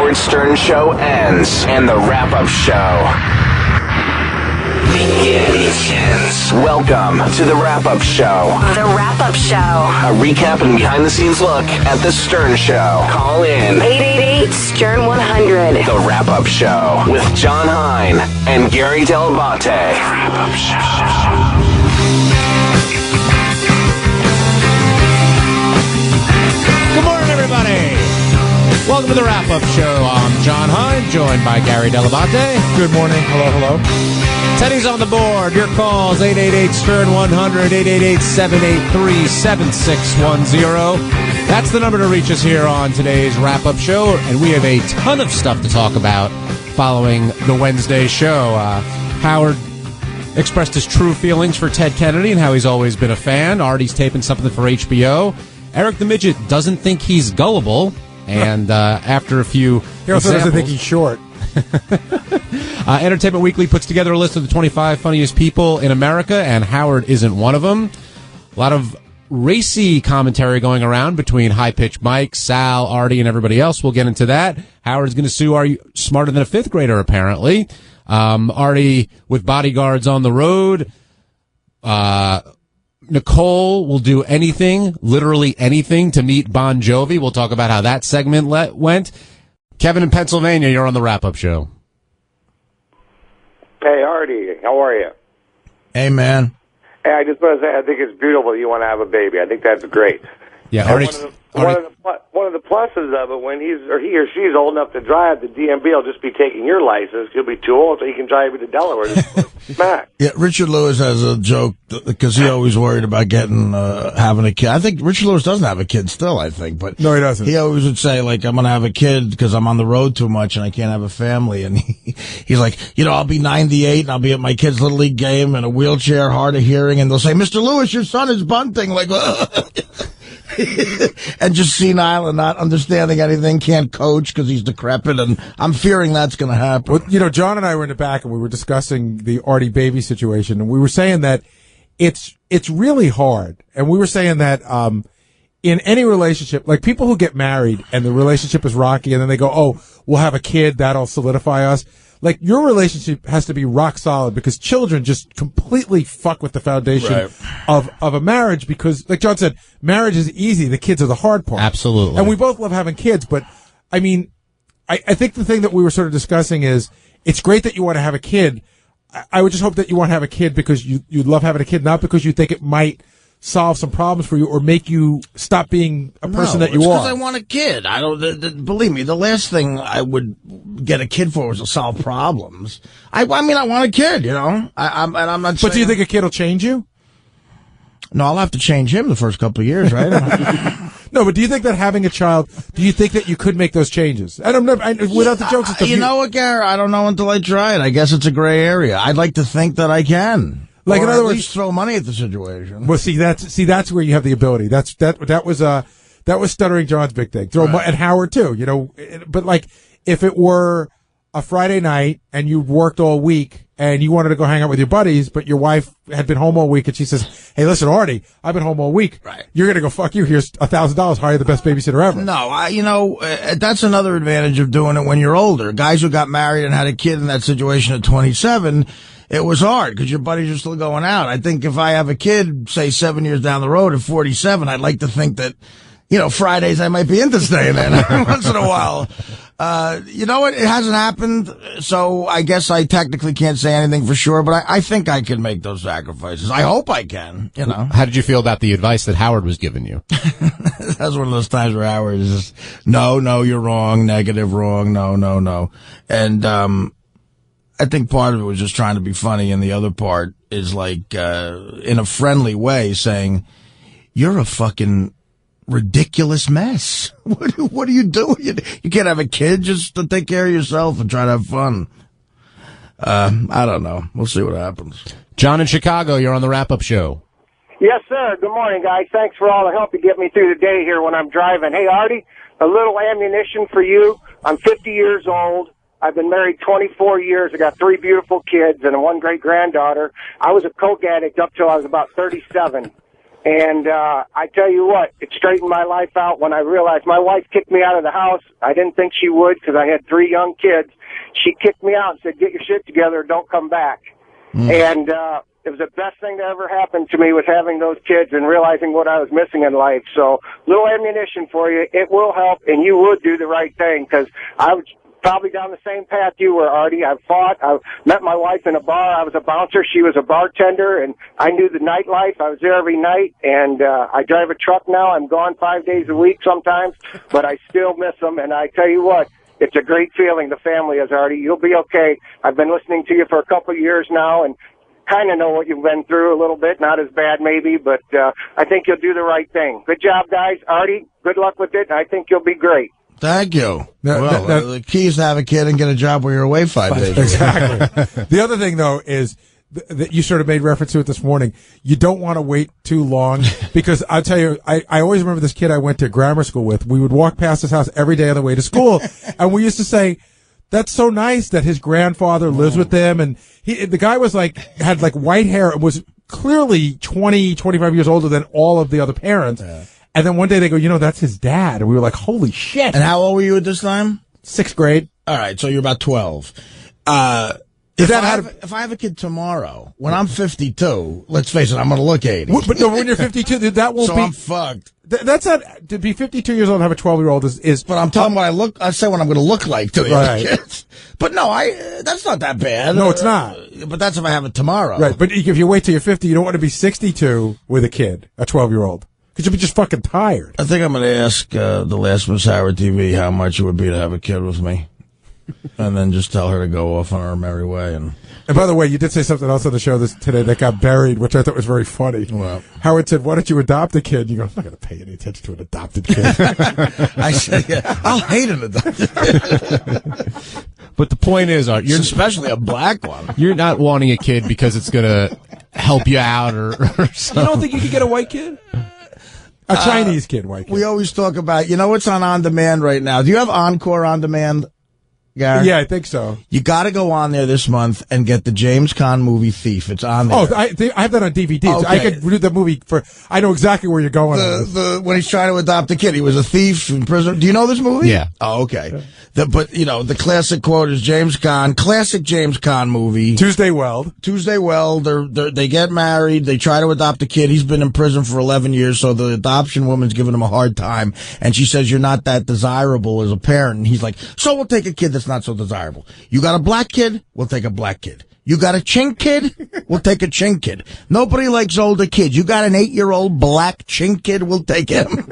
Howard Stern Show ends and the wrap-up show begins. Welcome to the wrap-up show. The wrap-up show. A recap and behind-the-scenes look at the Stern Show. Call in 888-STERN-100. The wrap-up show with John Hine and Gary Delabate. Wrap-up show. Good morning, everybody. Welcome to the wrap-up show. I'm John Hine, joined by Gary Delabate. Good morning. Hello, hello. Teddy's on the board. Your calls, 888-STERN-100, 888-783-7610. That's the number to reach us here on today's wrap-up show, and we have a ton of stuff to talk about following the Wednesday show. Howard expressed his true feelings for Ted Kennedy and how he's always been a fan. Artie's taping something for HBO. Eric the Midget doesn't think he's gullible, and after a few he also doesn't think he's short. Entertainment Weekly puts together a list of the 25 funniest people in America, and Howard isn't one of them. A lot of racy commentary going around between High Pitch Mike, Sal, Artie, and everybody else. We'll get into that. Howard's going to sue Are You Smarter Than a Fifth Grader, apparently. Artie with bodyguards on the road. Nicole will do anything, literally anything, to meet Bon Jovi. We'll talk about how that segment went. Kevin in Pennsylvania, you're on the wrap-up show. Hey, Artie, how are you? Hey, man. Hey, I just want to say I think it's beautiful you want to have a baby. I think that's great. Yeah, Artie. One of the pluses of it, when he or she's old enough to drive, the DMV will just be taking your license. He'll be too old, so he can drive you to Delaware to smack. Yeah, Richard Lewis has a joke because he always worried about having a kid. I think Richard Lewis doesn't have a kid still, I think. But no, he doesn't. He always would say, like, I'm going to have a kid because I'm on the road too much and I can't have a family. And he's like, I'll be 98 and I'll be at my kid's Little League game in a wheelchair, hard of hearing. And they'll say, Mr. Lewis, your son is bunting. Like, and just senile and not understanding anything, can't coach because he's decrepit, and I'm fearing that's going to happen. Well, John and I were in the back, and we were discussing the Artie baby situation, and we were saying that it's really hard, and we were saying that in any relationship, like people who get married and the relationship is rocky, and then they go, oh, we'll have a kid, that'll solidify us. Like, your relationship has to be rock solid because children just completely fuck with the foundation of a marriage because, like John said, marriage is easy. The kids are the hard part. Absolutely. And we both love having kids, but, I mean, I think the thing that we were sort of discussing is it's great that you want to have a kid. I would just hope that you want to have a kid because you love having a kid, not because you think it might solve some problems for you or make you stop being a person that you are. Because I want a kid. I don't. Believe me, the last thing I would get a kid for was to solve problems. I mean, I want a kid. I'm not. But do you think a kid will change you? No, I'll have to change him the first couple of years, right? No, but do you think that having a child, do you think that you could make those changes? And without the jokes and stuff. You know what, Gary? I don't know until I try it. I guess it's a gray area. I'd like to think that I can. Like, in other words, at least throw money at the situation. Well, that's where you have the ability. That was Stuttering John's big thing. And Howard too, but like, if it were a Friday night and you worked all week and you wanted to go hang out with your buddies, but your wife had been home all week and she says, hey, listen, Artie, I've been home all week. Right. You're going to go, fuck you. Here's $1,000. Hire the best babysitter ever. No, that's another advantage of doing it when you're older. Guys who got married and had a kid in that situation at 27, it was hard because your buddies are still going out. I think if I have a kid, say 7 years down the road at 47, I'd like to think that, Fridays I might be into staying there once in a while. You know what? It hasn't happened, so I guess I technically can't say anything for sure, but I think I can make those sacrifices. I hope I can, How did you feel about the advice that Howard was giving you? That's one of those times where Howard is just, no, you're wrong, negative, wrong, no. And, I think part of it was just trying to be funny, and the other part is like, in a friendly way saying, you're a fucking ridiculous mess. What are you doing? You can't have a kid just to take care of yourself and try to have fun. I don't know. We'll see what happens. John in Chicago, you're on the wrap-up show. Yes, sir. Good morning, guys. Thanks for all the help you get me through the day here when I'm driving. Hey, Artie, a little ammunition for you. I'm 50 years old. I've been married 24 years. I got 3 beautiful kids and 1 great-granddaughter. I was a coke addict up till I was about 37. And I tell you what, it straightened my life out when I realized my wife kicked me out of the house. I didn't think she would because I had 3 young kids. She kicked me out and said, get your shit together, don't come back. And it was the best thing that ever happened to me was having those kids and realizing what I was missing in life. So, little ammunition for you. It will help, and you would do the right thing because I was probably down the same path you were, Artie. I've met my wife in a bar. I was a bouncer. She was a bartender, and I knew the nightlife. I was there every night, and I drive a truck now. I'm gone 5 days a week sometimes, but I still miss them. And I tell you what, it's a great feeling. The family is, Artie. You'll be okay. I've been listening to you for a couple of years now, and kind of know what you've been through a little bit. Not as bad, maybe, but I think you'll do the right thing. Good job, guys. Artie, good luck with it. I think you'll be great. Thank you. The key is to have a kid and get a job where you're away 5 days. Exactly. The other thing, though, is that you sort of made reference to it this morning. You don't want to wait too long because I'll tell you, I always remember this kid I went to grammar school with. We would walk past his house every day on the way to school, and we used to say, that's so nice that his grandfather lives with them. And the guy was had white hair and was clearly 20, 25 years older than all of the other parents. Yeah. And then one day they go, that's his dad. And we were like, holy shit. And how old were you at this time? 6th grade. All right. So you're about 12. If I have a kid tomorrow, when I'm 52, let's face it, I'm going to look 80. But no, when you're 52, that won't be. So I'm fucked. That's not, to be 52 years old and have a 12-year-old is. But I'm telling I say what I'm going to look like to the other kids. But no, that's not that bad. No, it's not. But that's if I have it tomorrow. Right. But if you wait till you're 50, you don't want to be 62 with a kid, a 12-year-old. Because you'll be just fucking tired. I think I'm going to ask the last Miss Howard TV how much it would be to have a kid with me. And then just tell her to go off on her merry way. And by the way, you did say something else on the show today that got buried, which I thought was very funny. Well, Howard said, why don't you adopt a kid? You go, I'm not going to pay any attention to an adopted kid. I said, yeah, I'll hate an adopted kid. But the point is, you're especially a black one. You're not wanting a kid because it's going to help you out or something. You don't think you could get a white kid? A Chinese kid, white kid. We always talk about, what's on demand right now? Do you have Encore on demand, Gary? Yeah, I think so. You got to go on there this month and get the James Caan movie Thief. It's on there. Oh, I have that on DVD. Okay. I could do the movie I know exactly where you're going. When he's trying to adopt a kid, he was a thief in prison. Do you know this movie? Yeah. Oh, okay. The classic quote is James Caan, classic James Caan movie. Tuesday Weld. They get married. They try to adopt a kid. He's been in prison for 11 years, so the adoption woman's giving him a hard time. And she says, you're not that desirable as a parent. And he's like, so we'll take a kid that's not so desirable. You got a black kid? We'll take a black kid. You got a chink kid? We'll take a chink kid. Nobody likes older kids. You got an 8-year-old black chink kid? We'll take him.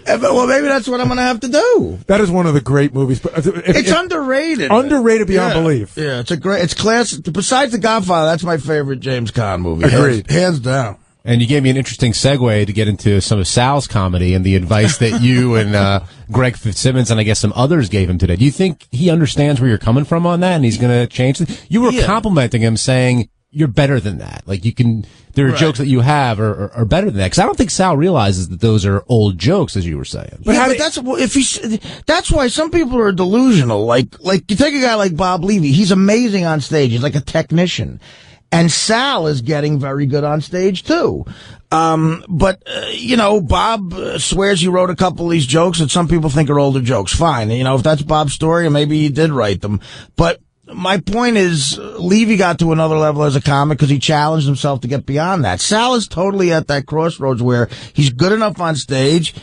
Well, maybe that's what I'm going to have to do. That is one of the great movies. It's underrated. Underrated beyond belief. Yeah, it's classic. Besides The Godfather, that's my favorite James Caan movie. Agreed. Hands down. And you gave me an interesting segue to get into some of Sal's comedy and the advice that you and Greg Fitzsimmons and I guess some others gave him today. Do you think he understands where you're coming from on that and he's going to change it? You were complimenting him saying you're better than that. Like there are jokes that you have are better than that. Because I don't think Sal realizes that those are old jokes, as you were saying. But that's why some people are delusional. Like you take a guy like Bob Levy, he's amazing on stage. He's like a technician. And Sal is getting very good on stage, too. But Bob swears he wrote a couple of these jokes that some people think are older jokes. Fine. If that's Bob's story, maybe he did write them. But my point is, Levy got to another level as a comic because he challenged himself to get beyond that. Sal is totally at that crossroads where he's good enough on stage.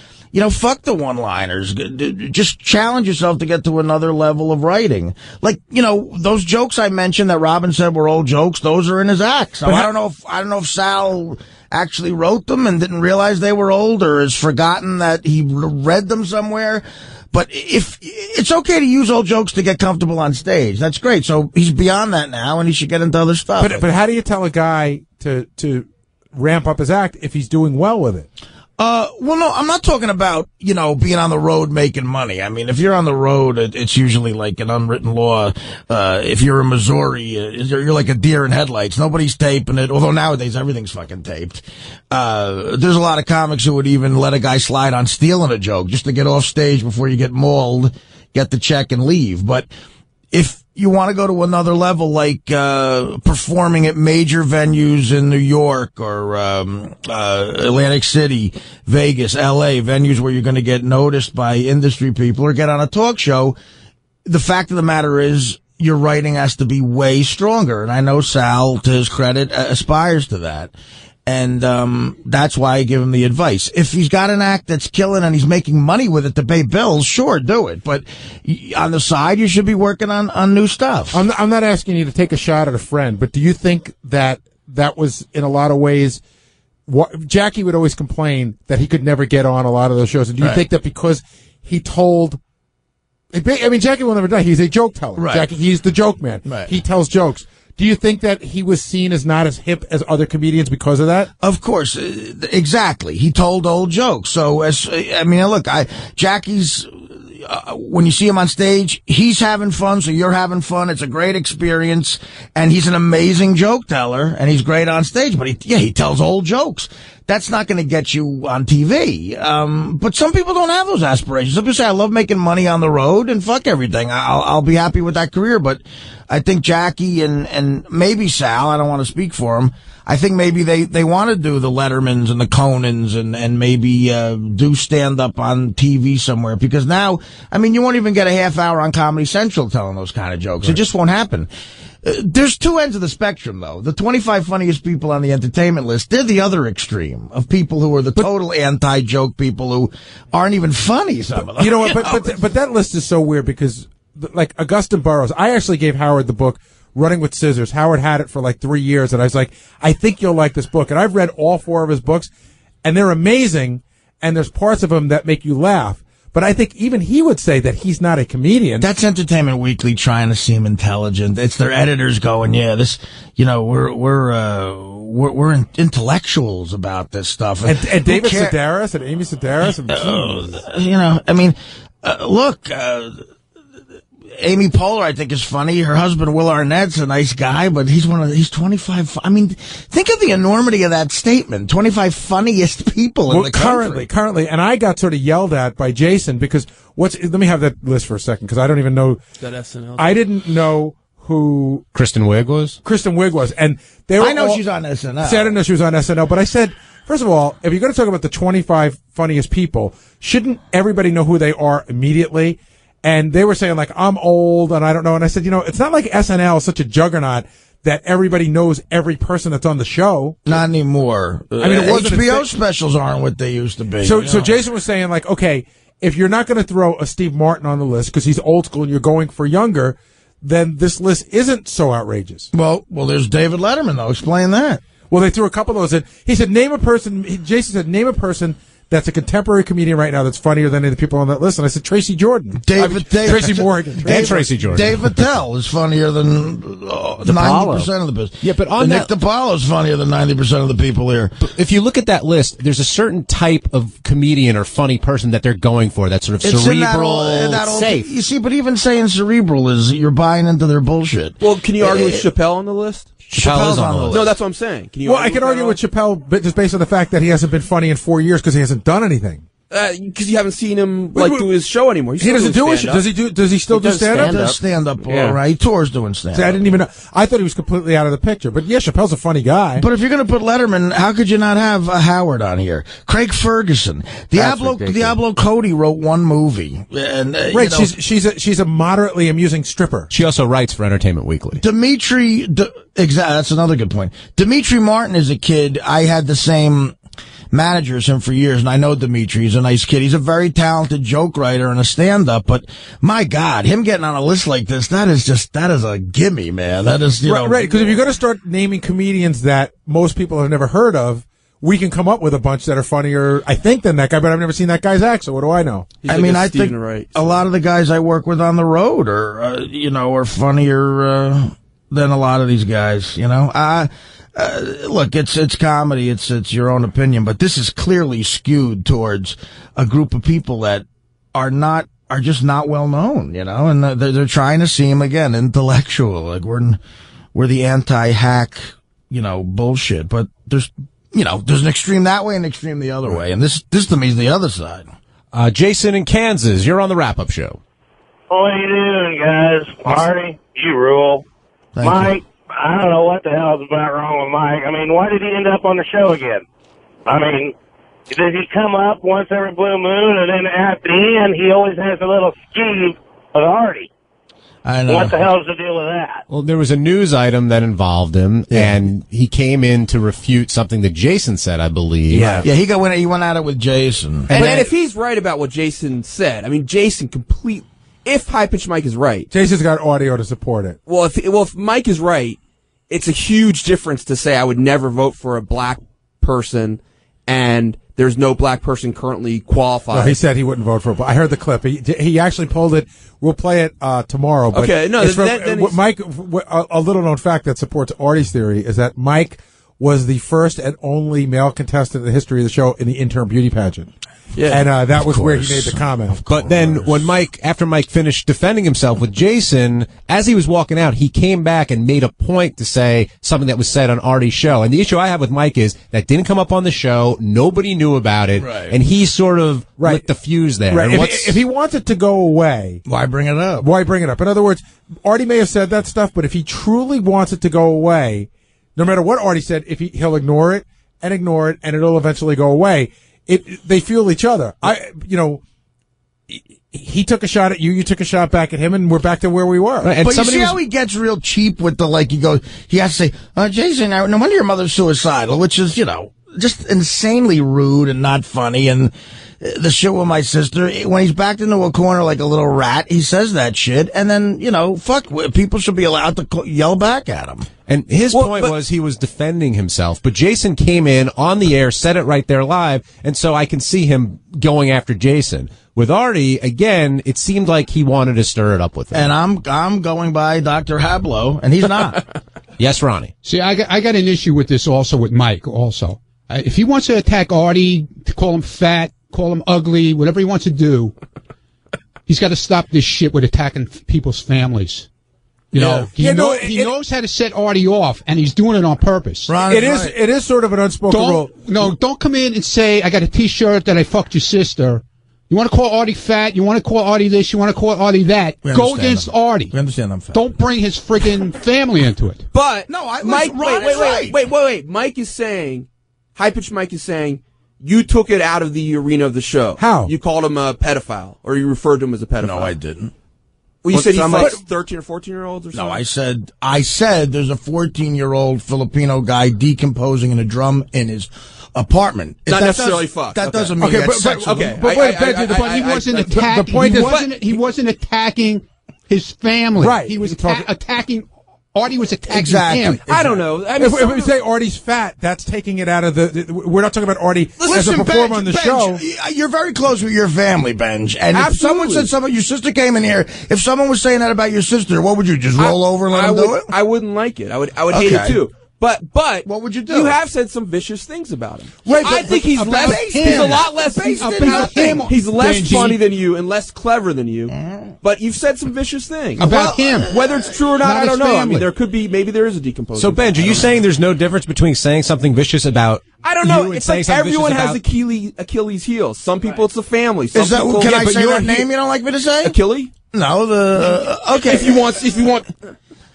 Fuck the one-liners. Just challenge yourself to get to another level of writing. Like, those jokes I mentioned that Robin said were old jokes, those are in his acts. I don't know if Sal actually wrote them and didn't realize they were old or has forgotten that he read them somewhere. But if it's okay to use old jokes to get comfortable on stage, that's great. So he's beyond that now and he should get into other stuff. But how do you tell a guy to ramp up his act if he's doing well with it? Well, no, I'm not talking about, being on the road making money. I mean, if you're on the road, it's usually like an unwritten law. If you're in Missouri, you're like a deer in headlights. Nobody's taping it, although nowadays everything's fucking taped. There's a lot of comics who would even let a guy slide on stealing a joke just to get off stage before you get mauled, get the check and leave. But if you want to go to another level, like performing at major venues in New York or Atlantic City, Vegas, L.A., venues where you're going to get noticed by industry people or get on a talk show, the fact of the matter is your writing has to be way stronger. And I know Sal, to his credit, aspires to that. And that's why I give him the advice. If he's got an act that's killing and he's making money with it to pay bills, sure, do it. But on the side, you should be working on new stuff. I'm not asking you to take a shot at a friend, but do you think that was, in a lot of ways, Jackie would always complain that he could never get on a lot of those shows. And do you think that because he told... I mean, Jackie will never die. He's a joke teller. Right. Jackie, he's the joke man. Right. He tells jokes. Do you think that he was seen as not as hip as other comedians because of that? Of course, exactly. He told old jokes. So, Jackie's, when you see him on stage, he's having fun, so you're having fun. It's a great experience, and he's an amazing joke teller, and he's great on stage, but he tells old jokes. That's not going to get you on TV. But some people don't have those aspirations. Some people say, I love making money on the road and fuck everything. I'll be happy with that career. But I think Jackie and maybe Sal, I don't want to speak for him, I think maybe they want to do the Lettermans and the Conans and maybe do stand up on TV somewhere, because now, I mean, you won't even get a half hour on Comedy Central telling those kind of jokes. Right. It just won't happen. There's two ends of the spectrum, though. The 25 funniest people on the entertainment list, they're the other extreme of people who are the total anti-joke people who aren't even funny, some of them. You know what, but that list is so weird because, like, Augustin Burroughs, I actually gave Howard the book Running with Scissors. Howard had it for like 3 years, and I was like, I think you'll like this book. And I've read all 4 of his books, and they're amazing, and there's parts of them that make you laugh. But I think even he would say that he's not a comedian. That's Entertainment Weekly trying to seem intelligent. It's their editors going, yeah, this, you know, we're intellectuals about this stuff. And David Sedaris and Amy Sedaris. You know, I mean, look, Amy Poehler, I think, is funny. Her husband, Will Arnett's a nice guy, but he's 25. I mean, think of the enormity of that statement. 25 funniest people in the country. Currently, and I got sort of yelled at by Jason because let me have that list for a second, because I don't even know. That SNL. I didn't know who Kristen Wiig was. And they were I know she's on SNL. I didn't know she was on SNL, but I said, first of all, if you're going to talk about the 25 funniest people, shouldn't everybody know who they are immediately? And they were saying, like, I'm old and I don't know. And I said, you know, it's not like SNL is such a juggernaut that everybody knows every person that's on the show. Not anymore. I mean, it wasn't HBO specials aren't what they used to be. So Jason was saying, like, okay, if you're not going to throw a Steve Martin on the list because he's old school and you're going for younger, then this list isn't so outrageous. Well, there's David Letterman, though. Explain that. Well, they threw a couple of those in. He said, Jason said, name a person that's a contemporary comedian right now that's funnier than any of the people on that list. And I said, Tracy Jordan. Tracy Morgan. And Tracy Jordan. Dave Attell is funnier than 90% of the business. Yeah, but Nick DiPaolo is funnier than 90% of the people here. But if you look at that list, there's a certain type of comedian or funny person that they're going for. That's sort of cerebral, safe. You see, but even saying cerebral is you're buying into their bullshit. Well, can you argue with Chappelle on the list? Chappelle's on the list. No, that's what I'm saying. Can you? Well, I can argue with Chappelle just based on the fact that he hasn't been funny in 4 years because he hasn't done anything. Because you haven't seen him do his show anymore. He doesn't do it. Does he still do stand up? He does stand up. All right, he tours doing stand up. See, I didn't even know. I thought he was completely out of the picture. But yeah, Chappelle's a funny guy. But if you're going to put Letterman, how could you not have Howard on here? Craig Ferguson, Diablo Cody wrote one movie, and right. She's a moderately amusing stripper. She also writes for Entertainment Weekly. Exactly. That's another good point. Dimitri Martin is a kid. I had the same manager as him for years, and I know Dimitri. He's a nice kid. He's a very talented joke writer and a stand-up, but my God, him getting on a list like this, that is a gimme, man. That is, right, because if you're going to start naming comedians that most people have never heard of, we can come up with a bunch that are funnier, I think, than that guy, but I've never seen that guy's act, so what do I know? I think a lot of the guys I work with on the road are funnier than a lot of these guys, look, it's comedy. It's your own opinion, but this is clearly skewed towards a group of people that are just not well known, and they're trying to seem, again, intellectual. Like we're the anti-hack, bullshit. But there's an extreme that way and an extreme the other way, and this to me is the other side. Jason in Kansas, you're on the wrap-up show. What are you doing, guys? Marty, you rule. Thank Mike, I don't know what the hell's about wrong with Mike. I mean, why did he end up on the show again? I mean, does he come up once every blue moon, and then at the end, he always has a little skeeve with Artie? I know. What the hell's the deal with that? Well, there was a news item that involved him, and he came in to refute something that Jason said, I believe. Yeah, he went at it with Jason. And if he's right about what Jason said, I mean, Jason if high-pitched Mike is right. Jason's got audio to support it. Well, if Mike is right, it's a huge difference to say I would never vote for a black person and there's no black person currently qualified. No, he said he wouldn't vote for it. I heard the clip. He actually pulled it. We'll play it tomorrow. But okay, no, it's then Mike, a little known fact that supports Artie's theory is that Mike was the first and only male contestant in the history of the show in the interim beauty pageant. Yeah. And that was where he made the comment. But then after Mike finished defending himself with Jason, as he was walking out, he came back and made a point to say something that was said on Artie's show. And the issue I have with Mike is that didn't come up on the show. Nobody knew about it. Right. And he sort of lit the fuse there. Right. And If he wants it to go away, why bring it up? Why bring it up? In other words, Artie may have said that stuff, but if he truly wants it to go away, no matter what Artie said, he'll ignore it, and it'll eventually go away. They fuel each other. He took a shot at you, you took a shot back at him, and we're back to where we were. Right, but you see how he gets real cheap with he has to say, Jason, no wonder your mother's suicidal, which is, just insanely rude and not funny. And the shit with my sister, when he's backed into a corner like a little rat, he says that shit, and then, people should be allowed to yell back at him. And his point was he was defending himself, but Jason came in on the air, said it right there live, and so I can see him going after Jason. With Artie, again, it seemed like he wanted to stir it up with him. And I'm going by Dr. Hablo, and he's not. Yes, Ronnie. See, I got an issue with this also with Mike also. If he wants to attack Artie, to call him fat, call him ugly, whatever he wants to do, he's got to stop this shit with attacking people's families. He knows how to set Artie off, and he's doing it on purpose. Ron, it is sort of an unspoken rule. No, don't come in and say, I got a T-shirt that I fucked your sister. You want to call Artie fat? You want to call Artie this? You want to call Artie that? Go against Artie. We understand I'm fat. Don't bring his friggin' family into it. But Mike, wait. Mike is saying, high-pitched Mike is saying, you took it out of the arena of the show. How? You called him a pedophile, or you referred to him as a pedophile. No, I didn't. Well, you said he fucks 13 or 14-year-olds or something? No, I said there's a 14-year-old Filipino guy decomposing in a drum in his apartment. Not necessarily fuck. That doesn't mean that's sexual. But he wasn't attacking. The point he wasn't attacking his family. Right. He was attacking. Artie was attacking him. Exactly. I don't know. I mean, if we say Artie's fat, that's taking it out of we're not talking about Artie as a performer on the show. You're very close with your family, Benj. And if someone said your sister came in here, if someone was saying that about your sister, what would you just roll over and let him do it? I wouldn't like it. I would hate it too. But what would you do? You have said some vicious things about him. Right, I think he's a lot less he's less funny than you and less clever than you. But you've said some vicious things about him. Whether it's true or not, I don't know. Family. I mean, maybe there is a decomposing. So, Benj, are you saying there's no difference between saying something vicious about I don't know. you It's and like saying everyone has about Achilles heels. Some people it's the family. Some Is that, people, can I but say you're that name you don't like me to say? Achilles? No, okay. If you want.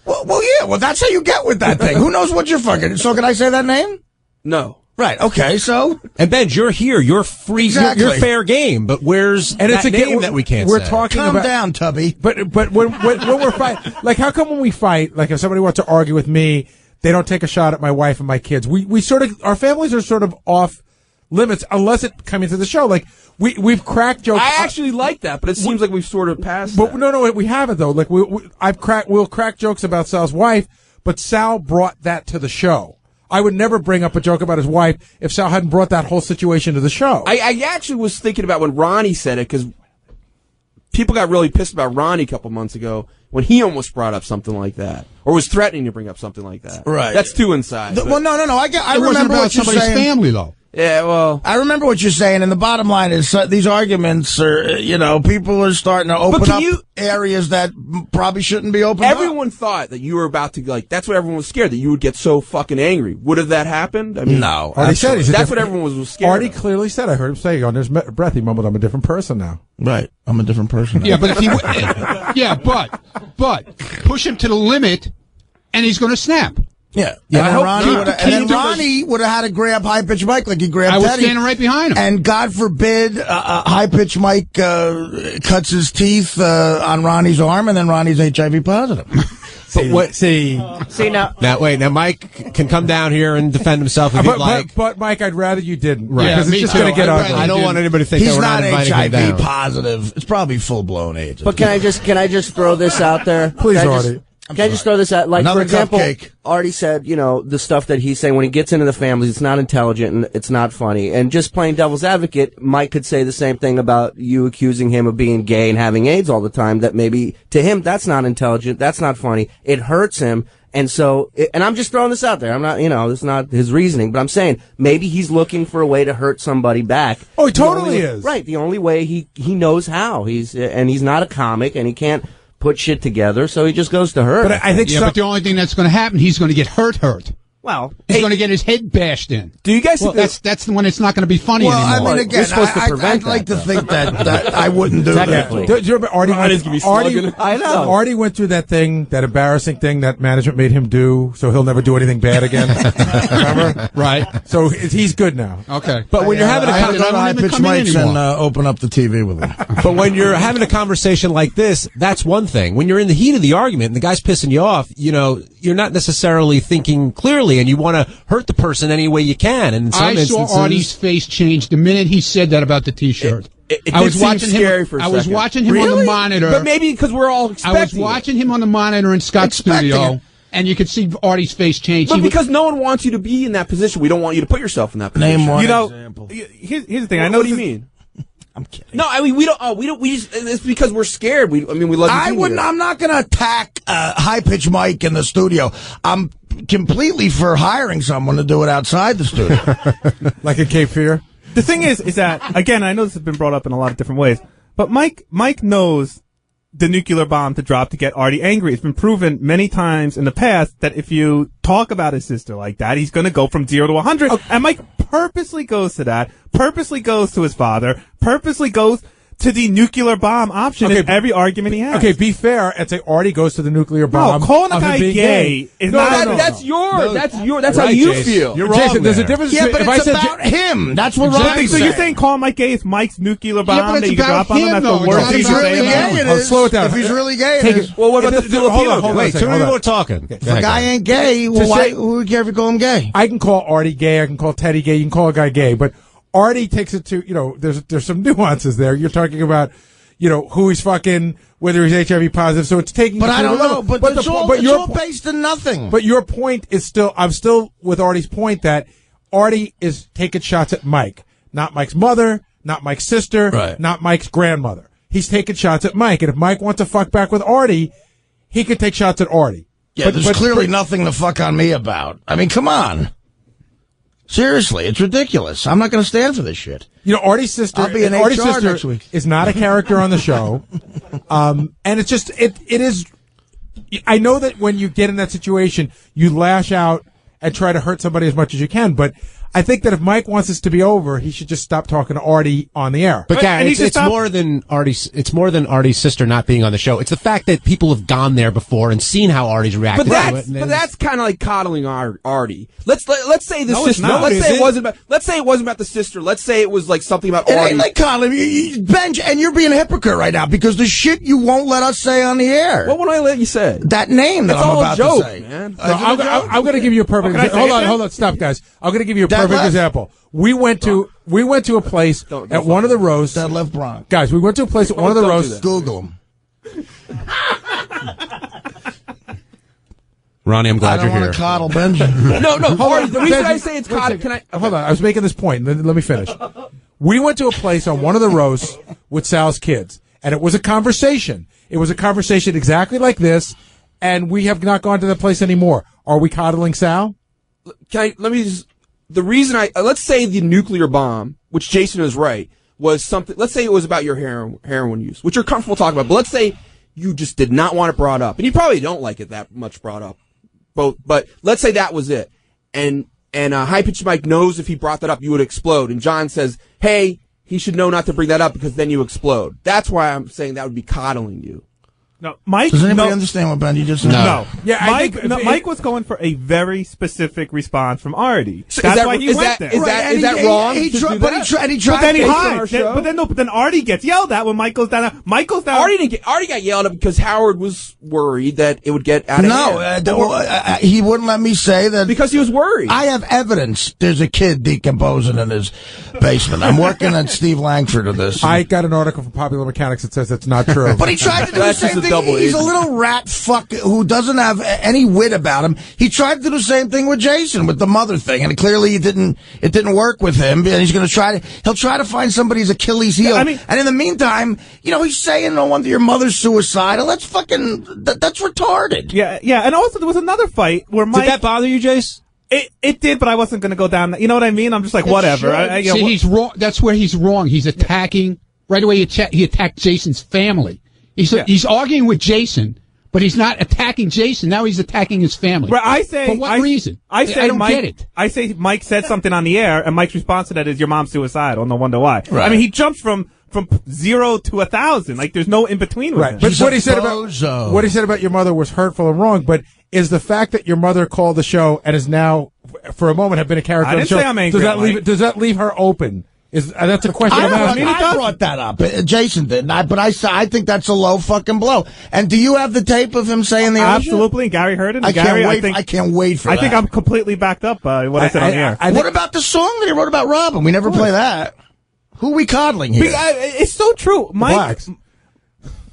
Well, yeah. Well, that's how you get with that thing. Who knows what you're fucking? So, can I say that name? No. Right. Okay. So. And Benj, you're here. You're free. Exactly. You're fair game. But where's It's a name that we can't We're say? talking Calm about down, Tubby. But when we're fighting, like how come when we fight, like if somebody wants to argue with me, they don't take a shot at my wife and my kids. We sort of our families are sort of off limits unless it comes into the show. Like we've cracked jokes. I actually like that, but it seems like we've sort of passed. But that. no, we haven't though. Like we'll crack jokes about Sal's wife, but Sal brought that to the show. I would never bring up a joke about his wife if Sal hadn't brought that whole situation to the show. I actually was thinking about when Ronnie said it, because people got really pissed about Ronnie a couple months ago when he almost brought up something like that, or was threatening to bring up something like that. Right. That's too inside. Well, no. I It wasn't remember about what you're somebody's saying. family though. Yeah, well, I remember what you're saying, and the bottom line is these arguments are, people are starting to open up areas that probably shouldn't be opened up. Everyone thought that you were about to, that's what everyone was scared, that you would get so fucking angry. Would have that happened? I mean, no. Artie said that's what everyone was scared Artie of. clearly said, I heard him say on his breath, he mumbled, I'm a different person now. Right. I'm a different person now. Yeah, but if he, but push him to the limit, and he's going to snap. Yeah. Yeah, And then Ronnie would have had to grab High-Pitch Mike like he grabbed I was Teddy. standing right behind him. And God forbid High-Pitch Mike cuts his teeth on Ronnie's arm, and then Ronnie's HIV positive. See now. Now Mike can come down here and defend himself if he'd like. But Mike, I'd rather you didn't. Right. Because it's just going to get ugly. I don't want anybody to think that we're not inviting him down. He's not HIV positive. It's probably full-blown AIDS. But can I just throw this out there? Please, Artie. Can I just throw this out? Like, Another for example, cupcake. Artie said, the stuff that he's saying when he gets into the families, it's not intelligent and it's not funny. And just playing devil's advocate, Mike could say the same thing about you accusing him of being gay and having AIDS all the time, that maybe to him, that's not intelligent, that's not funny, it hurts him. And so, and I'm just throwing this out there. I'm not, this is not his reasoning, but I'm saying maybe he's looking for a way to hurt somebody back. Oh, he totally is. Right. The only way he knows how. He's not a comic and he can't put shit together, so he just goes to hurt. But I think but the only thing that's going to happen, he's going to get hurt. Well, he's going to get his head bashed in. Do you guys think that's when it's not going to be funny anymore? Well, I mean, again, I'd like to think that I wouldn't do that. Do you remember Artie? I know. Artie went through that thing, that embarrassing thing that management made him do, so he'll never do anything bad again. Remember? Right. So he's good now. Okay. But when you're having I have to go to High-Pitch Mike's and open up the TV with him. But when you're having a conversation like this, that's one thing. When you're in the heat of the argument and the guy's pissing you off, you're not necessarily thinking clearly, and you want to hurt the person any way you can. And in some instances, saw Artie's face change the minute he said that about the T-shirt. It was watching scary for a I second. was watching him on the monitor. But maybe because we're all expecting I was watching him on the monitor in Scott's studio, and you could see Artie's face change. But because no one wants you to be in that position, we don't want you to put yourself in that position. Name one example. Here's the thing. I know what do you mean? I'm kidding. No, I mean we don't. We just. It's because we're scared. We love. I'm not going to attack High-Pitch Mike in the studio. I'm completely for hiring someone to do it outside the studio, like a Cape Fear. The thing is that again, I know this has been brought up in a lot of different ways, but Mike knows the nuclear bomb to drop to get Artie angry. It's been proven many times in the past that if you talk about his sister like that, he's going to go from 0 to 100. Okay. And Mike purposely goes to that, purposely goes to his father, purposely goes to the nuclear bomb option in every argument he has. Okay, be fair and say Artie goes to the nuclear bomb. No, calling a guy gay is not. That's how you feel. You're wrong. Jason, there's a difference. Yeah, but if it's I about him. That's what Exactly. Ronnie's So saying. you're saying calling Mike gay is Mike's nuclear bomb but that it's you can about drop on him? him, That's though. the worst If thing he's you can really say about gay, him. it is. Slow it down. If he's really gay, Take it is. it. Well, what about the Filipino? Hold on a Wait, second, two hold on. people are talking. If a guy ain't gay, well, say- who would care if you call him gay? I can call Artie gay. I can call Teddy gay. You can call a guy gay, but Artie takes it to there's some nuances there. You're talking about who he's fucking, whether he's HIV positive. So it's taking. But I don't know. But it's all based in nothing. But your point is still. I'm still with Artie's point that Artie is taking shots at Mike, not Mike's mother, not Mike's sister, Right. not Mike's grandmother. He's taking shots at Mike, and if Mike wants to fuck back with Artie, he could take shots at Artie. Yeah, there's clearly nothing to fuck on me about. I mean, come on. Seriously, it's ridiculous. I'm not going to stand for this shit. Artie's sister. I'll be in Artie's HR sister next week. is not a character on the show, and it's just it is. I know that when you get in that situation, you lash out and try to hurt somebody as much as you can, but I think that if Mike wants this to be over, he should just stop talking to Artie on the air. But guys, it's more than Artie's. It's more than Artie's sister not being on the show. It's the fact that people have gone there before and seen how Artie's reacted to it. But that's kind of like coddling Artie. Let's say the No, sister. it's not. Let's say it wasn't about. Let's say it wasn't about the sister. Let's say it was like something about It Artie. ain't like coddling. Benj, and you're being a hypocrite right now because the shit you won't let us say on the air. What would I let you say? That name that It's I'm all a about joke, to say. man. No, I'm going to give you a perfect. Hold on, stop, guys. I'm going to give you a Dead perfect left? example. We went to a place at one of the roasts. That left Bronx. Guys, we went to a place at one of the Don't do roasts. that. Google him. Ronnie, I'm glad I you're don't here. want to coddle Benjamin. No, Artie. The reason Benji, I say it's wait a coddling. second. Can I? Hold on. I was making this point. Let me finish. We went to a place on one of the roasts with Sal's kids, and it was a conversation. It was a conversation exactly like this, and we have not gone to the place anymore. Are we coddling Sal? Let me just. the reason let's say the nuclear bomb, which Jason is right, was something, let's say it was about your heroin use, which you're comfortable talking about, but let's say you just did not want it brought up, and you probably don't like it that much brought up, but let's say that was it, and High Pitch Mike knows if he brought that up, you would explode, and John says, hey, he should know not to bring that up because then you explode. That's why I'm saying that would be coddling you. No, Mike. Does anybody understand what Ben you just said? No. Yeah, Mike was going for a very specific response from Artie. So That's why he went there. Is that wrong? But then Artie gets yelled at when Mike goes down. Artie got yelled at because Howard was worried that it would get out of hand. No, he wouldn't let me say that because he was worried. I have evidence. There's a kid decomposing in his basement. I'm working on Steve Langford of this. I got an article from Popular Mechanics that says that's not true. But he tried to do the same thing. He's a little rat fuck who doesn't have any wit about him. He tried to do the same thing with Jason with the mother thing, and clearly it didn't work with him. And he's going to he'll try to find somebody's Achilles heel. And in the meantime, he's saying, "No wonder your mother's suicidal." That's that's retarded. Yeah. And also there was another fight where Mike. Did that bother you, Jace? It did, but I wasn't going to go down. You know what I mean? I'm just like, whatever. See, he's wrong. That's where he's wrong. He's attacking right away. He attacked Jason's family. He's arguing with Jason, but he's not attacking Jason. Now he's attacking his family. But for what reason? I don't get it. I say Mike said something on the air, and Mike's response to that is, "Your mom's suicidal." No wonder why. Right. I mean, he jumps from 0 to 1,000. Like there's no in between. Right. But what he said about your mother was hurtful and wrong. But is the fact that your mother called the show and is now, for a moment, have been a character on the show? I didn't say I'm angry. Does that leave her open? That's a question I'm asking. I brought that up. Jason did not, but I think that's a low fucking blow. And do you have the tape of him saying the absolutely? Gary heard it. I can't wait for that. I think I'm completely backed up by what I said on the air. What about the song that he wrote about Robin? We never play that. Who are we coddling here? It's so true.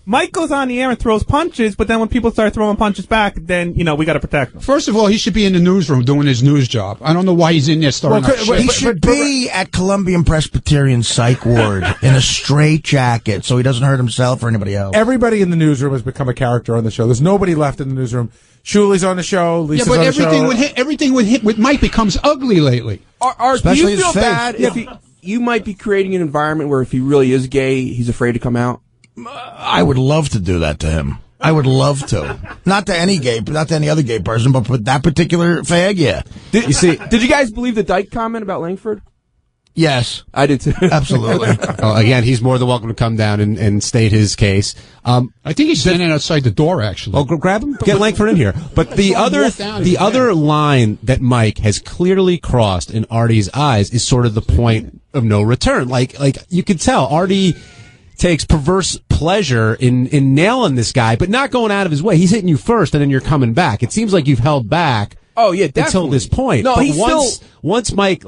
Mike goes on the air and throws punches, but then when people start throwing punches back, then, we got to protect him. First of all, he should be in the newsroom doing his news job. I don't know why he's in there starting up shit. He should be at Columbian Presbyterian Psych Ward in a straight jacket so he doesn't hurt himself or anybody else. Everybody in the newsroom has become a character on the show. There's nobody left in the newsroom. Shuli's on the show. Lisa's on the show. Everything with Mike becomes ugly lately. Do you feel bad if you might be creating an environment where if he really is gay, he's afraid to come out? I would love to do that to him. I would love to. Not to any other gay person, but for that particular fag, yeah. Did you guys believe the Dyke comment about Langford? Yes. I did too. Absolutely. Again, he's more than welcome to come down and state his case. I think he's standing outside the door, actually. Oh, grab him, get Langford in here. But the other line that Mike has clearly crossed in Artie's eyes is sort of the point of no return. Like you could tell Artie takes perverse pleasure in nailing this guy, but not going out of his way. He's hitting you first, and then you're coming back. It seems like you've held back. Oh yeah, definitely. Until this point. No, but once Mike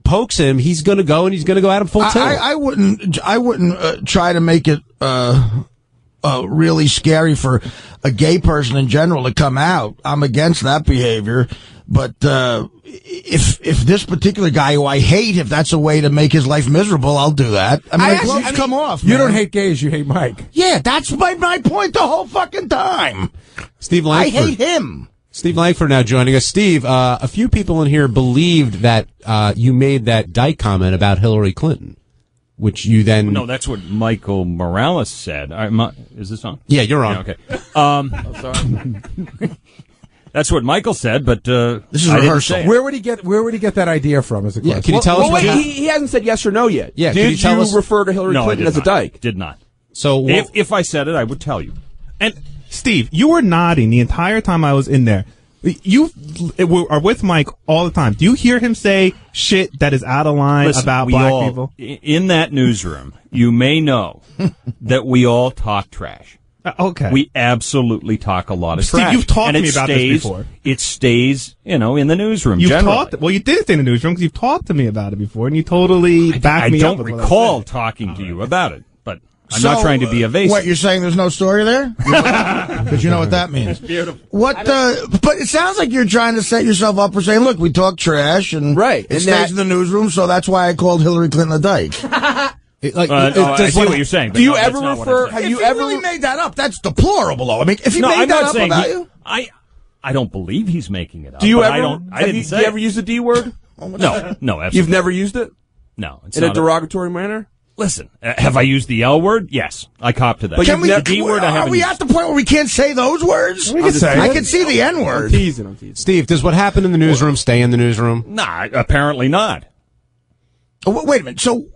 pokes him, he's going to go and he's going to go at him full tilt. I wouldn't try to make it really scary for a gay person in general to come out. I'm against that behavior. But if this particular guy who I hate, if that's a way to make his life miserable, I'll do that. I mean, gloves come off. You don't hate gays, you hate Mike. Yeah, that's my point the whole fucking time. Steve Langford. I hate him. Steve Langford now joining us. Steve, a few people in here believed that you made that Dyke comment about Hillary Clinton, which you then... No, that's what Michael Morales said. Is this on? Yeah, you're on. Yeah, okay. Sorry. That's what Michael said, but this is rehearsal. Where would he get that idea from? Is a question. Yeah, can you tell us? Wait, he hasn't said yes or no yet. Yeah, did you refer to Hillary Clinton as a dyke? Did not. So if I said it, I would tell you. And Steve, you were nodding the entire time I was in there. You are with Mike all the time. Do you hear him say shit that is out of line about black people? In that newsroom, you may know that we all talk trash. Okay. We absolutely talk a lot of Steve, trash. you've talked to me about this before. It stays, in the newsroom. You've talked. Well, you did stay in the newsroom because you've talked to me about it before, and you totally backed me up. I don't recall talking to you about it, but I'm not trying to be evasive. What, you're saying there's no story there? Because you know what that means. Beautiful. But it sounds like you're trying to set yourself up for saying, look, we talk trash, and it stays in the newsroom, so that's why I called Hillary Clinton a dyke. I see what you're saying. Do you ever refer? Have you ever really made that up? That's deplorable. Though. I mean, if he made that up about you, I don't believe he's making it up. Do you ever? I didn't say. Do you ever use the D word? No, absolutely. You've never used it? No. It's In a not derogatory manner? Listen, have I used the L word? Yes. I cop to that. But Can we, the D word, I are haven't we used. at the point where we can't say those words? We can say I it. can see the N word. I'm teasing. Steve, does what happened in the newsroom stay in the newsroom? Nah, apparently not. Oh, wait a minute. So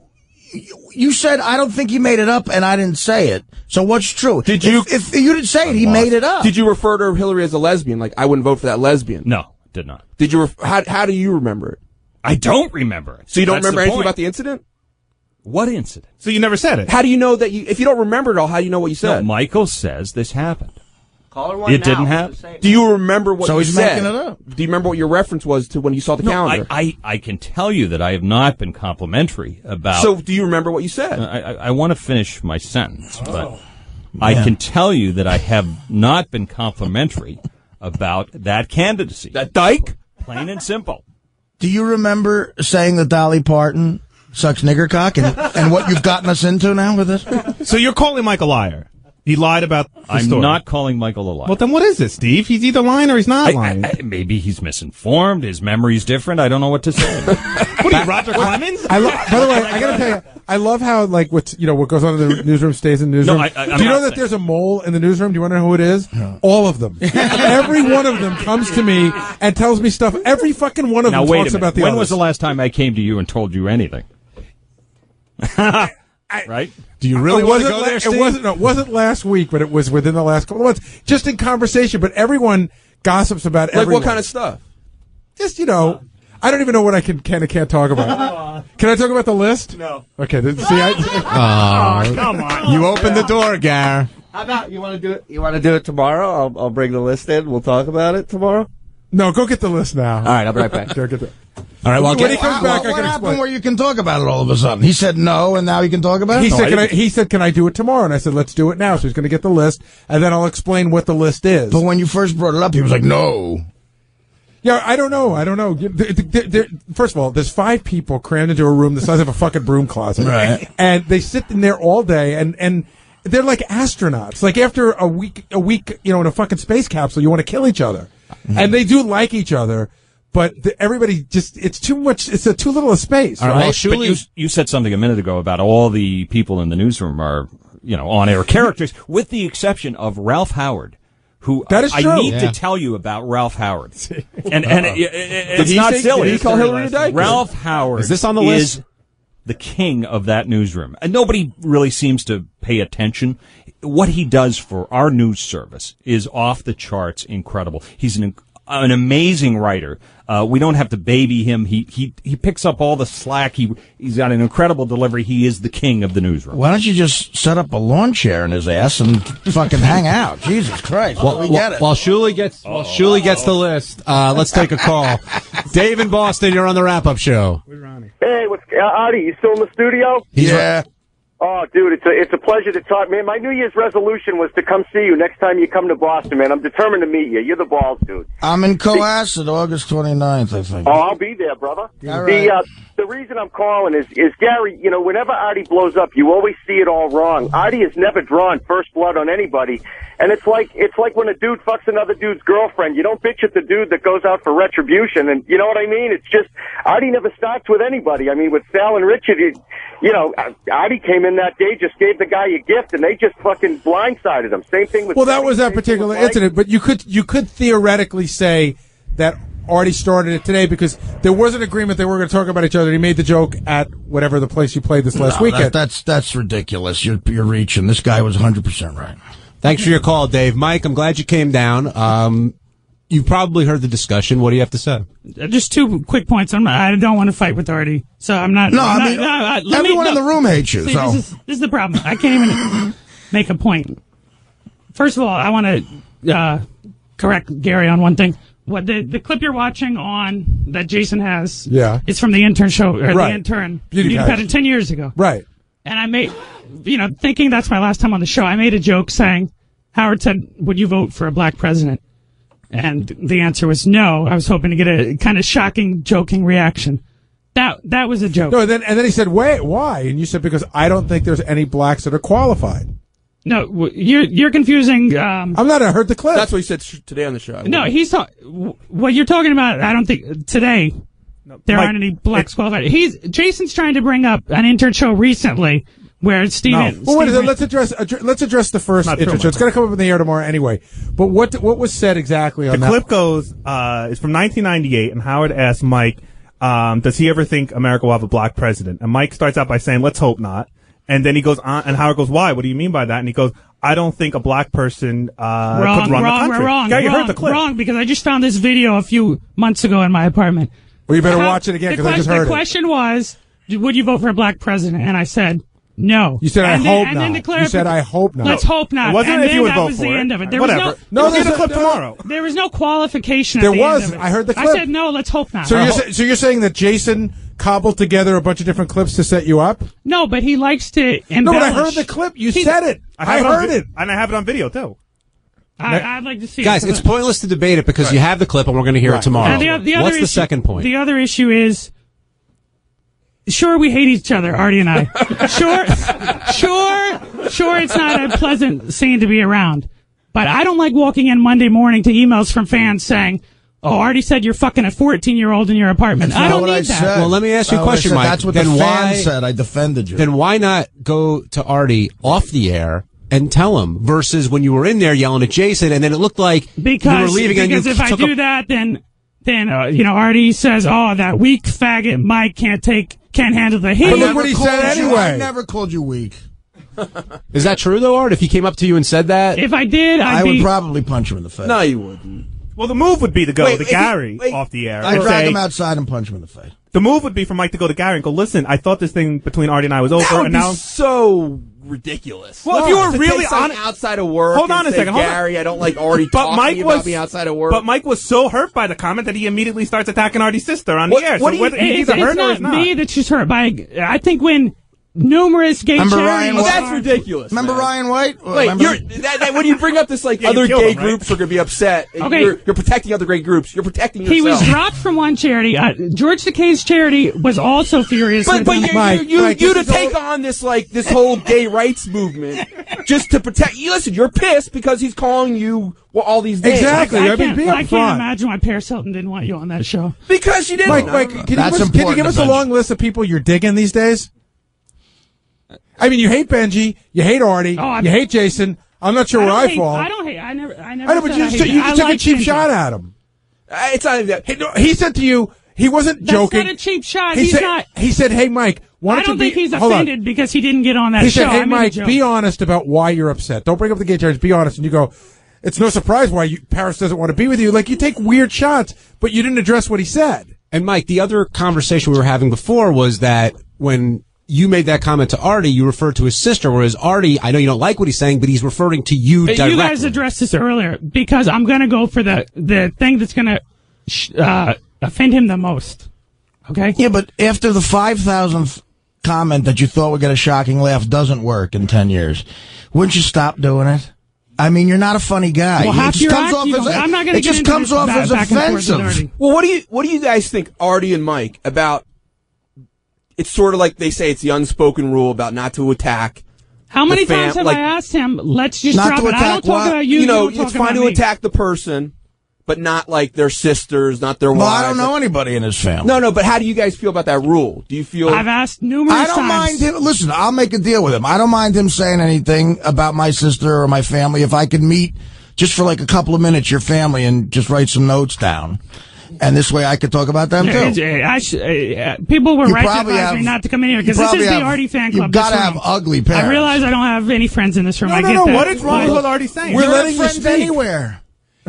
you said I don't think you made it up, and I didn't say it. So what's true? Did you? If you didn't say it, he made it up. Did you refer to Hillary as a lesbian? Like, I wouldn't vote for that lesbian. No, did not. Did you? How do you remember it? I don't remember it. So you don't That's remember the anything point. about the incident? What incident? So you never said it. How do you know that if you don't remember it all, how do you know what you No, said? Michael says this happened. Caller one It now. didn't happen. Do you remember what So you he's said? making it up. Do you remember what your reference was to when you saw the No, calendar? I can tell you that I have not been complimentary about. So do you remember what you said? I want to finish my sentence, but I can tell you that I have not been complimentary about that candidacy. That dyke? Plain and simple. Do you remember saying that Dolly Parton sucks nigger cock and what you've gotten us into now with this? So you're calling Mike a liar. He lied about the I'm story. not calling Michael a liar. Well, then what is this, Steve? He's either lying or he's not lying. Maybe he's misinformed. His memory's different. I don't know what to say. What are you, Roger Clemens? By the way, I gotta tell you, I love how what goes on in the newsroom stays in the newsroom. No, Do you know that there's a mole in the newsroom? Do you want to know who it is? All of them. Every one of them comes to me and tells me stuff. Every fucking one of Now them wait a talks minute. about the When others. was the last time I came to you and told you anything? Right? Do you really It want to wasn't go there, Steve? it wasn't last week, but it was within the last couple of months. Just in conversation, but everyone gossips about Like everyone. what kind of stuff? Just, I don't even know what I can and can't talk about. Can I talk about the list? No. Okay, Come on. You opened the door, Gar. How about you want to do it? You want to do it tomorrow? I'll bring the list in. We'll talk about it tomorrow. No, go get the list now. All right, I'll be right back. Go get the. All right, well, When he comes back, I What can happened explain. where you can talk about it all of a sudden? He said no, and now he can talk about it? He said, can I do it tomorrow? And I said, let's do it now. So he's going to get the list, and then I'll explain what the list is. But when you first brought it up, he was like, no. Yeah, I don't know. First of all, there's 5 people crammed into a room the size of a fucking broom closet. Right. And they sit in there all day, and they're like astronauts. Like after a week, in a fucking space capsule, you want to kill each other. Mm-hmm. And they do like each other, but everybody it's too much, it's too little a space, All right, right? well, surely- But you said something a minute ago about all the people in the newsroom are, on-air characters, with the exception of Ralph Howard, who That is true. I need Yeah. to tell you about Ralph Howard. And it's he not say- silly. did he call Hillary a dyke? Ralph Howard Is this on the is list? the king of that newsroom. And nobody really seems to pay attention. What he does for our news service is off the charts incredible. He's an amazing writer. We don't have to baby him. He picks up all the slack. He's got an incredible delivery. He is the king of the newsroom. Why don't you just set up a lawn chair in his ass and fucking hang out? Jesus Christ. We get it. While Shuley gets the list, let's take a call. Dave in Boston, you're on the wrap-up show. Hey, Artie, you still in the studio? Yeah. Oh, dude, it's a pleasure to talk, man. My New Year's resolution was to come see you next time you come to Boston, man. I'm determined to meet you. You're the balls, dude. I'm in Cohasset, August 29th, I think. Oh, I'll be there, brother. All right. The reason I'm calling is Gary, whenever Artie blows up, you always see it all wrong. Artie has never drawn first blood on anybody. And it's like when a dude fucks another dude's girlfriend. You don't bitch at the dude that goes out for retribution. And you know what I mean? It's just, Artie never starts with anybody. I mean, with Sal and Richard, Artie came in that day, just gave the guy a gift, and they just fucking blindsided him. Same thing with. Well, that was that same thing particular with Mike. incident, but you could theoretically say that Artie started it today because there was an agreement they were going to talk about each other. He made the joke at whatever the place you played this last weekend. That's ridiculous. You're reaching. This guy was 100% right. Thanks for your call, Dave. Mike, I'm glad you came down. You probably heard the discussion. What do you have to say? Just 2 quick points. I don't want to fight with Artie, so I'm not. Everyone in the room hates you. See, So this is the problem. I can't even make a point. First of all, I want to correct Gary on one thing. What the clip you're watching on that Jason has? Yeah. It's from the intern show or Right. the intern Beauty pageant. 10 years ago. Right. And I made, thinking that's my last time on the show, I made a joke saying, Howard said, "Would you vote for a black president?" And the answer was no. I was hoping to get a kind of shocking, joking reaction. That was a joke. No, and then he said, "Wait, why?" And you said, "Because I don't think there's any blacks that are qualified." No, you're confusing. I'm not. I heard the clip. That's what he said today on the show. No, what you're talking about. I don't think today. there Mike, aren't any blacks qualified. Jason's trying to bring up an intern show recently where Steven. Well, wait a minute. Let's address the first intern show. It's going to come up in the air tomorrow anyway. But what was said exactly on the that? clip goes, it's from 1998, and Howard asked Mike, does he ever think America will have a black president? And Mike starts out by saying, let's hope not. And then he goes on, and Howard goes, why? What do you mean by that? And he goes, I don't think a black person could run the country. Wrong, you heard the clip. Wrong, because I just found this video a few months ago in my apartment. Well, you better watch it again because I just heard it. The question was, would you vote for a black president? And I said, no. You said, I hope not. You said, I hope not. Let's hope not. It wasn't and if then you would that vote was for the it. end of it. There Whatever. was there's a clip tomorrow. There was no qualification at There the was. end of it. I heard the clip. I said, no, let's hope not. So you're saying that Jason cobbled together a bunch of different clips to set you up? No, but he likes to embellish. No, but I heard the clip. You said it. I heard it. And I have it on video, too. I'd like to see Guys, it. it's pointless to debate it because you have the clip and we're going to hear it tomorrow. What's the second point? The other issue is, sure, we hate each other, Artie and I. Sure, it's not a pleasant scene to be around. But I don't like walking in Monday morning to emails from fans saying, oh, Artie said you're fucking a 14-year-old in your apartment. I don't need that. Well, let me ask you a question, Mike. That's what the fan said. I defended you. Then why not go to Artie off the air and tell him versus when you were in there yelling at Jason and then it looked like you were leaving and you if I do that, then Artie says, oh, that weak faggot Mike can't handle the heat. But look what he said anyway. I never called you weak. Is that true though, Art? If he came up to you and said that? If I did, I would probably punch him in the face. No, you wouldn't. Well, the move would be to go to Gary off the air. I'd drag him outside and punch him in the face. The move would be for Mike to go to Gary and go, listen, I thought this thing between Artie and I was over, That would and be now so ridiculous. Well, if you were To really take something on outside of work, hold on and a second, say, hold on. Gary, I don't like Artie But talking Mike about was me outside of work. But Mike was so hurt by the comment that he immediately starts attacking Artie's sister on the air. So whether he's It's either hurt or not he's not. me that's just hurt by. I think when numerous gay Remember charities. Ryan Well, White? that's ridiculous. Remember man. Ryan White? Wait, when you bring up this like Yeah, other you killed gay him, right? groups are going to be upset. Okay. You're protecting other gay groups. You're protecting yourself. He was dropped from one charity. George Takei's charity was also furious. But Mike, you to this is take on this whole gay rights movement just to protect you. Listen, you're pissed because he's calling you all these names. Exactly. I be can't upfront. imagine why Paris Hilton didn't want you on that show. Because you didn't. Mike, can you give us a to long list of people you're digging these days? I mean, you hate Benji, you hate Artie, you hate Jason. I'm not sure where I fall. I don't hate. I never. I know, but you said I hate just took a like cheap Benji. shot at him. It's not even that. He said to you, he wasn't That's joking. not a cheap shot. He He's said, not. He said, "Hey, Mike, why I don't don't you think be?" he's hold on. offended because he didn't get on that He show. said, "Hey, I made a Mike, joke. be honest about why you're upset. Don't bring up the gay charge. Be honest." And you go, "It's no surprise why Paris doesn't want to be with you." Like you take weird shots, but you didn't address what he said. And Mike, the other conversation we were having before was that when you made that comment to Artie, you referred to his sister, whereas Artie, I know you don't like what he's saying, but he's referring to you directly. You guys addressed this earlier because I'm going to go for the thing that's going to offend him the most. Okay? Yeah, but after the 5,000th comment that you thought would get a shocking laugh doesn't work in 10 years, wouldn't you stop doing it? I mean, you're not a funny guy. Well, It half just your comes act, off you as don't- I'm not going to it get just into comes this off as back and forth with offensive. Artie. Well, what do you guys think, Artie and Mike, about? It's sort of like they say it's the unspoken rule about not to attack. How many the times have I asked him, let's just Not drop to it. I don't attack talk what? about you. You know, don't talk it's fine about to me. attack the person, but not like their sisters, not their Well, wives. I don't know anybody in his family. No, but how do you guys feel about that rule? Do you feel? I've asked numerous I don't times. mind him. Listen, I'll make a deal with him. I don't mind him saying anything about my sister or my family if I could meet just for like a couple of minutes your family and just write some notes down. And this way I could talk about them too. People were You right to probably advise me have- not to come in here you because this probably is the have- Artie fan club. You've got to this have room. ugly parents. I realize I don't have any friends in this room. I get that. What is wrong But- with Artie saying? We're You're letting you friends speak. anywhere.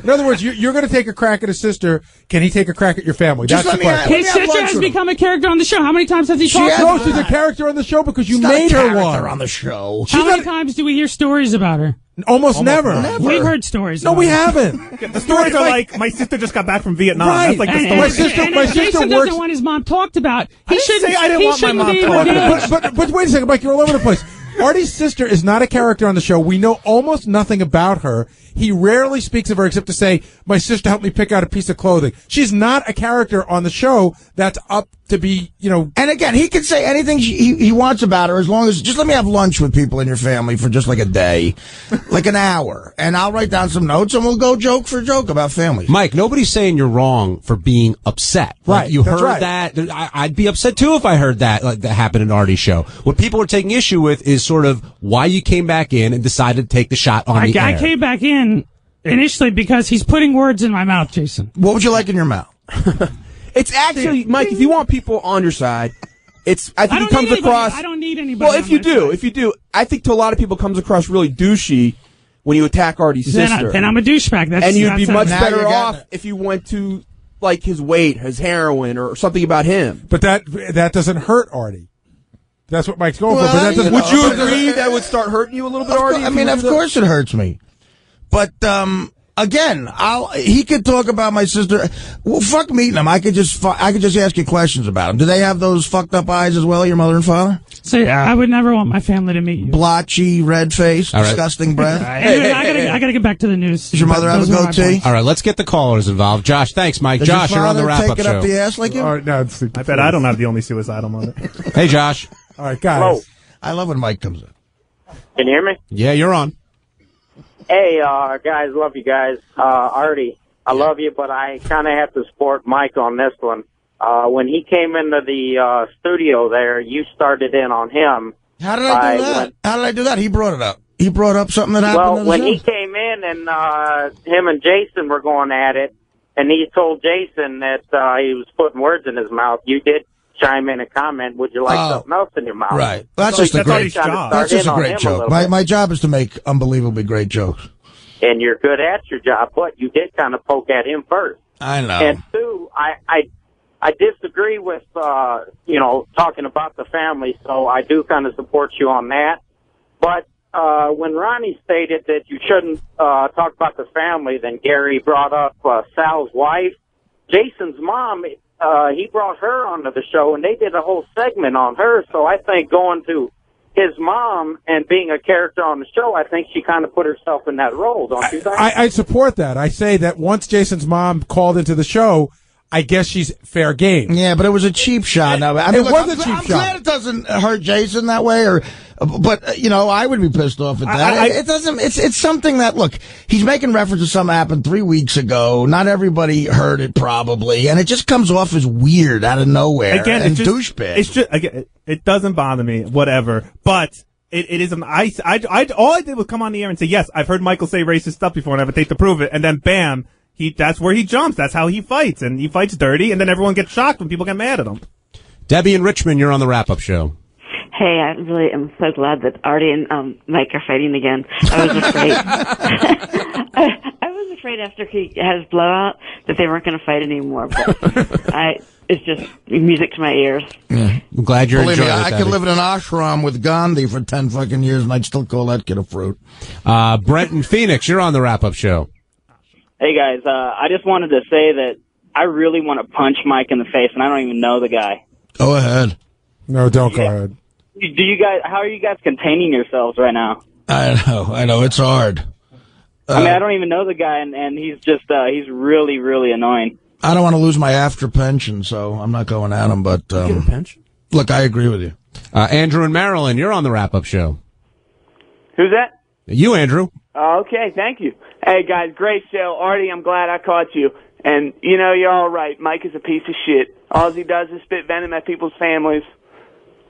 In other words, you're going to take a crack at his sister. Can he take a crack at your family? Just That's let the me question. Let His me have sister lunch has with him. become a character on the show. How many times has he talked has about No, she's a character on the show because you She's not a made her character one. on the show. How many times do we hear stories about her? Almost never. We've heard stories. No, about we her. haven't. The stories are like, my sister just got back from Vietnam. Right. That's like the And, story. My sister- and my if sister Jason works- doesn't want his mom talked about. He didn't shouldn't. say I didn't he want my shouldn't mom be talked revealed. about. But wait a second, Mike, you're all over the place. Artie's sister is not a character on the show. We know almost nothing about her. He rarely speaks of her except to say, my sister helped me pick out a piece of clothing. She's not a character on the show that's up to be, And again, he can say anything he wants about her as long as, just let me have lunch with people in your family for just like a day, like an hour, and I'll write down some notes and we'll go joke for joke about families. Mike, nobody's saying you're wrong for being upset. Right. You That's heard right. that. I'd be upset too if I heard that, that happened in Artie's show. What people are taking issue with is sort of why you came back in and decided to take the shot on the air. I came back in initially because he's putting words in my mouth, Jason. What would you like in your mouth? It's actually, Mike, if you want people on your side, I think I it don't comes need anybody. across. I don't need anybody. Well, on my side. I think to a lot of people it comes across really douchey when you attack Artie's sister. Then I'm a douchebag. And you'd be much Now better you're getting off it. if you went to, like, his weight, his heroin, or something about him. But that doesn't hurt Artie. That's what Mike's going Well, for. But that doesn't. Would you agree that would start hurting you a little bit, Artie? I mean, of course it hurts me. But, again, he could talk about my sister. Well, fuck meeting him. I could just ask you questions about him. Do they have those fucked up eyes as well, your mother and father? So I would never want my family to meet you. Blotchy, red face, disgusting breath. Anyway, I gotta get back to the news. Does your mother have a Those are my goatee? points. All right, let's get the callers involved. Josh, thanks, Mike. Does Josh, your you're on the father wrap-up take it show. up the ass like you? All right, no, I bet I don't have the only suicidal mother. Hey, Josh. All right, guys. Hello. I love when Mike comes in. Can you hear me? Yeah, you're on. Hey, guys, love you guys. Artie, I love you, but I kind of have to support Mike on this one. When he came into the studio there, you started in on him. How did I do that? How did I do that? He brought it up. He brought up something that happened. Well, when he came in and him and Jason were going at it, and he told Jason that he was putting words in his mouth, you did chime in and comment, would you like something else in your mouth? Right. That's So just a you great kinda job. started That's just in a on great him joke. little My, bit. my job is to make unbelievably great jokes. And you're good at your job, but you did kind of poke at him first. I know. And two, I disagree with, talking about the family, so I do kind of support you on that. But when Ronnie stated that you shouldn't talk about the family, then Gary brought up Sal's wife. Jason's mom, he brought her onto the show, and they did a whole segment on her. So I think going to his mom and being a character on the show, I think she kind of put herself in that role, don't you think? I support that. I say that once Jason's mom called into the show, I guess she's fair game. Yeah, but it was a cheap shot. Now, I mean, It was a cheap I'm shot. glad it doesn't hurt Jason that way, but I would be pissed off at that. It doesn't. It's something that, look, he's making reference to something that happened 3 weeks ago. Not everybody heard it probably, and it just comes off as weird out of nowhere. Again, and it's just douchebag. It's just again, it doesn't bother me, whatever. But it is all I did was come on the air and say, yes, I've heard Michael say racist stuff before, and I have a tape to prove it. And then bam, that's where he jumps. That's how he fights, and he fights dirty. And then everyone gets shocked when people get mad at him. Debbie and Richmond, you're on the wrap-up show. Hey, I really am so glad that Artie and Mike are fighting again. I was afraid. I was afraid after he had his blowout that they weren't going to fight anymore. But it's just music to my ears. Yeah. I'm glad you're Believe me, enjoying it, I Debbie. could live in an ashram with Gandhi for 10 fucking years, and I'd still call that kid a fruit. Brent and Phoenix, you're on the wrap-up show. Hey guys, I just wanted to say that I really want to punch Mike in the face, and I don't even know the guy. Go ahead. No, don't go ahead. Do you guys? How are you guys containing yourselves right now? I know, it's hard. I mean, I don't even know the guy, and he's just he's really, really annoying. I don't want to lose my after pension, so I'm not going at him, but Get a pension. look, I agree with you. Andrew and Marilyn, you're on the wrap-up show. Who's that? You, Andrew. Okay, thank you. Hey, guys, great show. Artie, I'm glad I caught you. And, you're all right. Mike is a piece of shit. All he does is spit venom at people's families.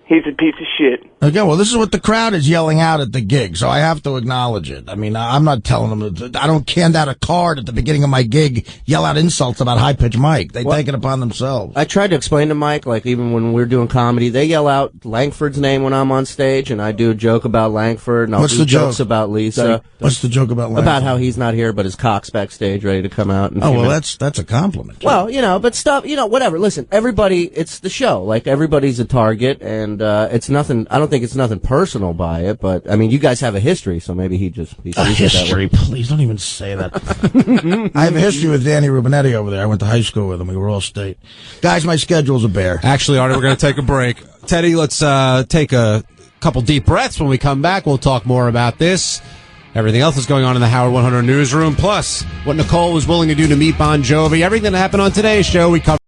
He's a piece of shit. Okay, well, this is what the crowd is yelling out at the gig, so I have to acknowledge it. I mean, I'm not telling them. I don't hand out a card at the beginning of my gig, yell out insults about high-pitched Mike. They take it upon themselves. I tried to explain to Mike, like, even when we're doing comedy, they yell out Langford's name when I'm on stage, and I do a joke about Langford, and I'll What's do the jokes joke? about Lisa. What's the joke about Langford? About how he's not here, but his cock's backstage ready to come out. Oh, well, that's a compliment. Well, but stuff, whatever. Listen, everybody, it's the show. Like, everybody's a target, and it's nothing, I don't think it's nothing personal by it, but, I mean, you guys have a history, so maybe he sees it that way. History, please don't even say that. I have a history with Danny Rubinetti over there. I went to high school with him. We were all state. Guys, my schedule's a bear. Actually, Artie, we're going to take a break. Teddy, let's take a couple deep breaths. When we come back, we'll talk more about this. everything else that's going on in the Howard 100 newsroom, plus what Nicole was willing to do to meet Bon Jovi, everything that happened on today's show, we cover.